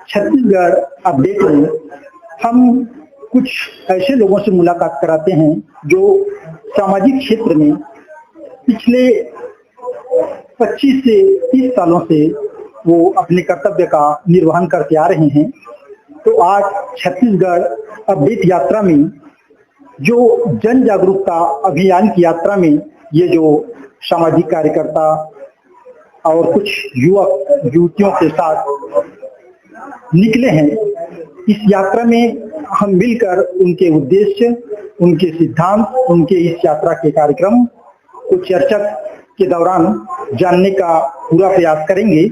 Chhattisgarh update में हम कुछ ऐसे लोगों से मुलाकात कराते हैं जो सामाजिक क्षेत्र में पिछले 25 से 30 सालों से वो अपने कर्तव्य का निर्वहन करते आ रहे हैं। तो आज छत्तीसगढ़ अपडेट यात्रा में जो जन जागरूकता अभियान की यात्रा में ये जो सामाजिक कार्यकर्ता और कुछ युवक युवतियों के साथ निकले हैं, इस यात्रा में हम मिलकर उनके उद्देश्य, उनके सिद्धांत, उनके इस यात्रा के कार्यक्रम को चर्चा के दौरान जानने का पूरा प्रयास करेंगे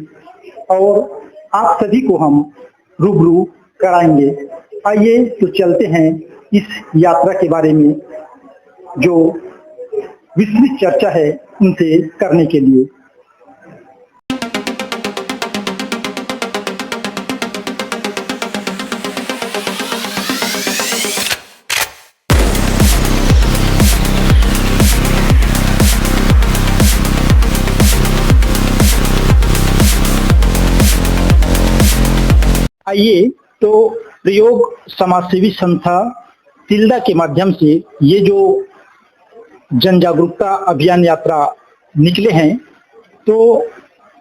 और आप सभी को हम रूबरू कराएंगे। आइए तो चलते हैं इस यात्रा के बारे में जो विस्तृत चर्चा है उनसे करने के लिए। आइए तो प्रयोग समाजसेवी संस्था तिल्दा के माध्यम से ये जो जन जागरूकता अभियान यात्रा निकले हैं, तो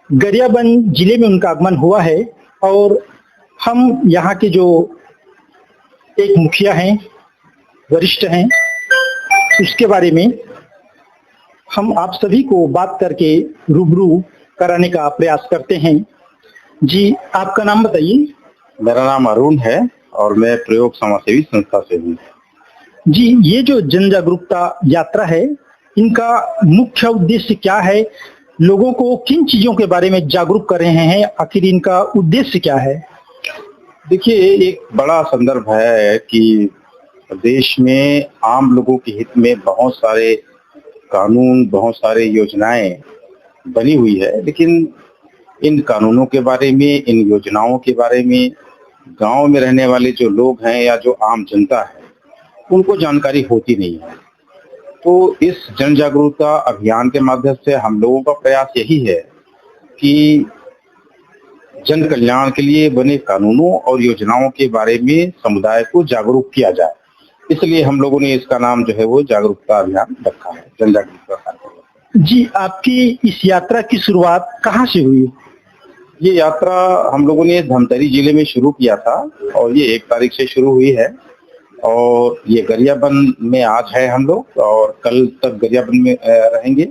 गरियाबंद जिले में उनका आगमन हुआ है और हम यहाँ के जो एक मुखिया हैं, वरिष्ठ हैं, उसके बारे में हम आप सभी को बात करके रूबरू कराने का प्रयास करते हैं। जी, आपका नाम बताइए। मेरा नाम अरुण है और मैं प्रयोग समाजसेवी संस्था से हूँ। जी, ये जो जन जागरूकता यात्रा है, इनका मुख्य उद्देश्य क्या है? लोगों को किन चीजों के बारे में जागरूक कर रहे हैं? आखिर इनका उद्देश्य क्या है? देखिए, एक बड़ा संदर्भ है कि देश में आम लोगों के हित में बहुत सारे कानून, बहुत सारे योजनाएं बनी हुई है, लेकिन इन कानूनों के बारे में, इन योजनाओं के बारे में गांव में रहने वाले जो लोग हैं या जो आम जनता है, उनको जानकारी होती नहीं है। तो इस जन जागरूकता अभियान के माध्यम से हम लोगों का प्रयास यही है कि जन कल्याण के लिए बने कानूनों और योजनाओं के बारे में समुदाय को जागरूक किया जाए। इसलिए हम लोगों ने इसका नाम जो है वो जागरूकता अभियान रखा है, जन जागरूकता। जी, आपकी इस यात्रा की शुरुआत कहाँ से हुई? ये यात्रा हम लोगों ने धमतरी जिले में शुरू किया था और ये 1 तारीख से शुरू हुई है और ये गरियाबंद में आज है हम लोग और कल तक गरियाबंद में रहेंगे।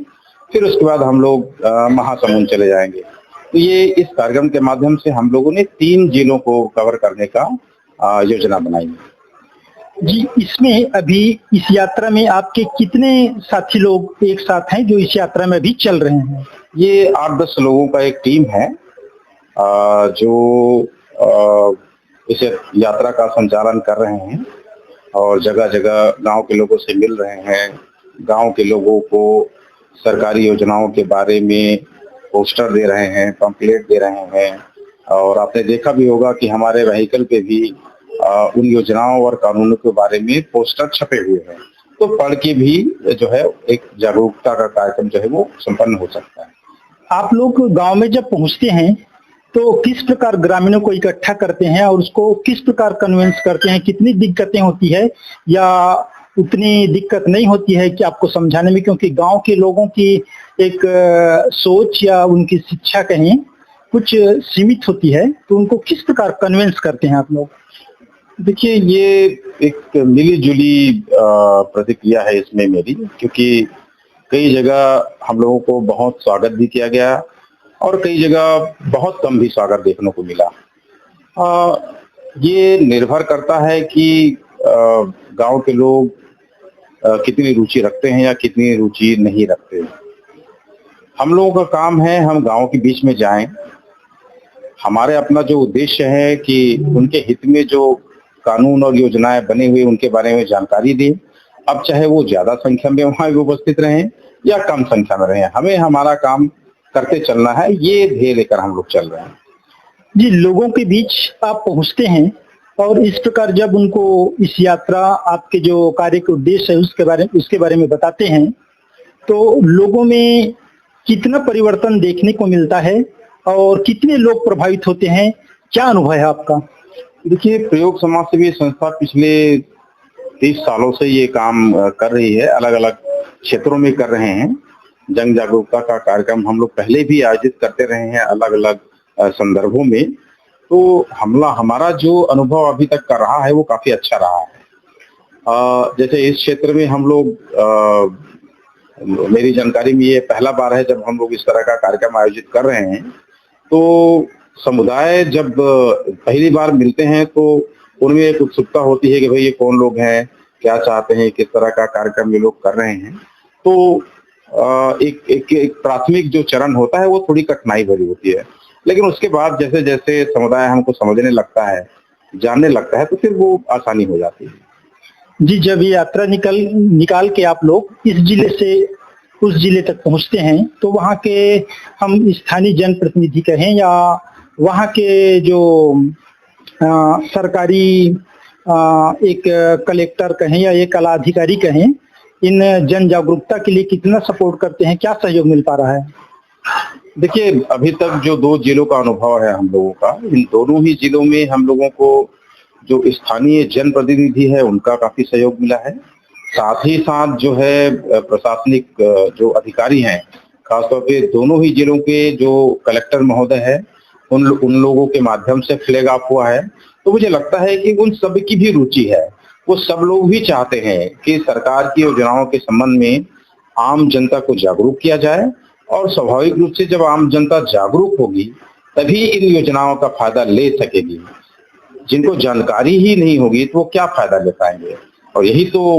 फिर उसके बाद हम लोग महासमुंद चले जाएंगे। तो ये इस कार्यक्रम के माध्यम से हम लोगों ने 3 जिलों को कवर करने का योजना बनाई है। जी, इसमें अभी इस यात्रा में आपके कितने साथी लोग एक साथ हैं जो इस यात्रा में अभी चल रहे हैं? ये 8-10 लोगों का एक टीम है जो इस यात्रा का संचालन कर रहे हैं और जगह जगह गांव के लोगों से मिल रहे हैं। गांव के लोगों को सरकारी योजनाओं के बारे में पोस्टर दे रहे हैं, पंपलेट दे रहे हैं और आपने देखा भी होगा कि हमारे व्हीकल पे भी उन योजनाओं और कानूनों के बारे में पोस्टर छपे हुए हैं। तो पढ़ के भी जो है एक जागरूकता का कार्यक्रम जो है वो संपन्न हो सकता है। आप लोग गांव में जब पहुंचते हैं तो किस प्रकार ग्रामीणों को इकट्ठा करते हैं और उसको किस प्रकार कन्विंस करते हैं? कितनी दिक्कतें होती है या उतनी दिक्कत नहीं होती है कि आपको समझाने में? क्योंकि गांव के लोगों की एक सोच या उनकी शिक्षा कहीं कुछ सीमित होती है, तो उनको किस प्रकार कन्विंस करते हैं आप लोग? देखिए, ये एक मिली जुली प्रतिक्रिया है इसमें मेरी, क्योंकि कई जगह हम लोगों को बहुत स्वागत भी किया गया और कई जगह बहुत कम भी स्वागत देखने को मिला। ये निर्भर करता है कि गांव के लोग कितनी रुचि रखते हैं या कितनी रुचि नहीं रखते। हम लोगों का काम है हम गांव के बीच में जाएं। हमारे अपना जो उद्देश्य है कि उनके हित में जो कानून और योजनाएं बनी हुई उनके बारे में जानकारी दें। अब चाहे वो ज्यादा संख्या में वहां उपस्थित रहें या कम संख्या में रहें, हमें हमारा काम करते चलना है, ये ध्येय लेकर हम लोग चल रहे हैं। जी, लोगों के बीच आप पहुंचते हैं और इस प्रकार जब उनको इस यात्रा आपके जो कार्य के उद्देश्य है उसके बारे में बताते हैं, तो लोगों में कितना परिवर्तन देखने को मिलता है और कितने लोग प्रभावित होते हैं? क्या अनुभव है आपका? देखिए, प्रयोग समाज सेवी संस्था पिछले 30 सालों से ये काम कर रही है, अलग अलग क्षेत्रों में कर रहे हैं। जन जागरूकता का कार्यक्रम हम लोग पहले भी आयोजित करते रहे हैं अलग अलग संदर्भों में। तो हमारा जो अनुभव अभी तक का रहा है वो काफी अच्छा रहा है। जैसे इस क्षेत्र में हम लोग मेरी जानकारी में ये पहला बार है जब हम लोग इस तरह का कार्यक्रम आयोजित कर रहे हैं। तो समुदाय जब पहली बार मिलते हैं तो उनमें एक उत्सुकता होती है कि भाई ये कौन लोग हैं, क्या चाहते हैं, किस तरह का कार्यक्रम ये लोग कर रहे हैं। तो एक प्राथमिक जो चरण होता है वो थोड़ी कठिनाई भरी होती है, लेकिन उसके बाद जैसे जैसे समुदाय हमको समझने लगता है, जानने लगता है, तो फिर वो आसानी हो जाती है। जी, जब ये यात्रा निकाल के आप लोग इस जिले से उस जिले तक पहुंचते हैं तो वहाँ के हम स्थानीय जनप्रतिनिधि कहें या वहाँ के जो सरकारी एक कलेक्टर कहें या एक कला अधिकारी कहें, इन जन जागरूकता के लिए कितना सपोर्ट करते हैं, क्या सहयोग मिल पा रहा है? देखिए, अभी तक जो 2 जिलों का अनुभव है हम लोगों का, इन दोनों ही जिलों में हम लोगों को जो स्थानीय जनप्रतिनिधि है उनका काफी सहयोग मिला है। साथ ही साथ जो है प्रशासनिक जो अधिकारी हैं, खासतौर पे दोनों ही जिलों के जो कलेक्टर महोदय है, उन लोगों के माध्यम से फ्लैग ऑफ हुआ है। तो मुझे लगता है कि उन सब की भी रुचि है, वो सब लोग भी चाहते हैं कि सरकार की योजनाओं के संबंध में आम जनता को जागरूक किया जाए, और स्वाभाविक रूप से जब आम जनता जागरूक होगी तभी इन योजनाओं का फायदा ले सकेगी। जिनको जानकारी ही नहीं होगी तो वो क्या फायदा ले पाएंगे, और यही तो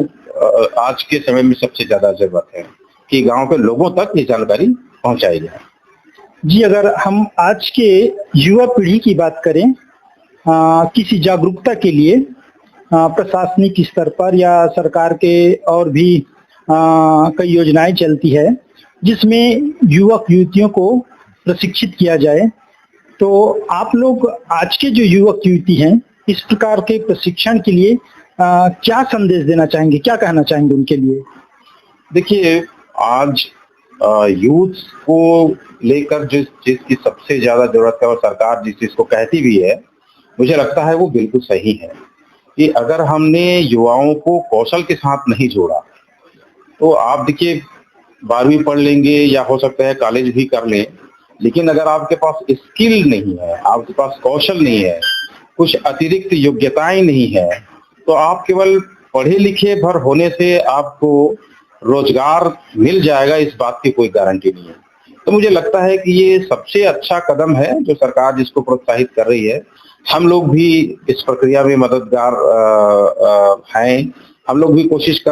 आज के समय में सबसे ज्यादा जरूरत है कि गांव के लोगों तक ये जानकारी पहुंचाई जाए। जी, अगर हम आज के युवा पीढ़ी की बात करें, किसी जागरूकता के लिए प्रशासनिक स्तर पर या सरकार के और भी कई योजनाएं चलती है जिसमें युवक युवतियों को प्रशिक्षित किया जाए, तो आप लोग आज के जो युवक युवती हैं इस प्रकार के प्रशिक्षण के लिए क्या संदेश देना चाहेंगे, क्या कहना चाहेंगे उनके लिए? देखिए, आज यूथ को लेकर जिस चीज की सबसे ज्यादा जरूरत है और सरकार जिस चीज को कहती भी है, मुझे लगता है वो बिल्कुल सही है कि अगर हमने युवाओं को कौशल के साथ नहीं जोड़ा तो आप देखिए 12वीं पढ़ लेंगे या हो सकता है कॉलेज भी कर लें, लेकिन अगर आपके पास स्किल नहीं है, आपके पास कौशल नहीं है, कुछ अतिरिक्त योग्यताएं नहीं है, तो आप केवल पढ़े लिखे भर होने से आपको रोजगार मिल जाएगा इस बात की कोई गारंटी नहीं है। तो मुझे लगता है कि ये सबसे अच्छा कदम है जो सरकार जिसको प्रोत्साहित कर रही है। हम लोग भी इस प्रक्रिया में मददगार हैं, हम लोग भी कोशिश कर रहे हैं।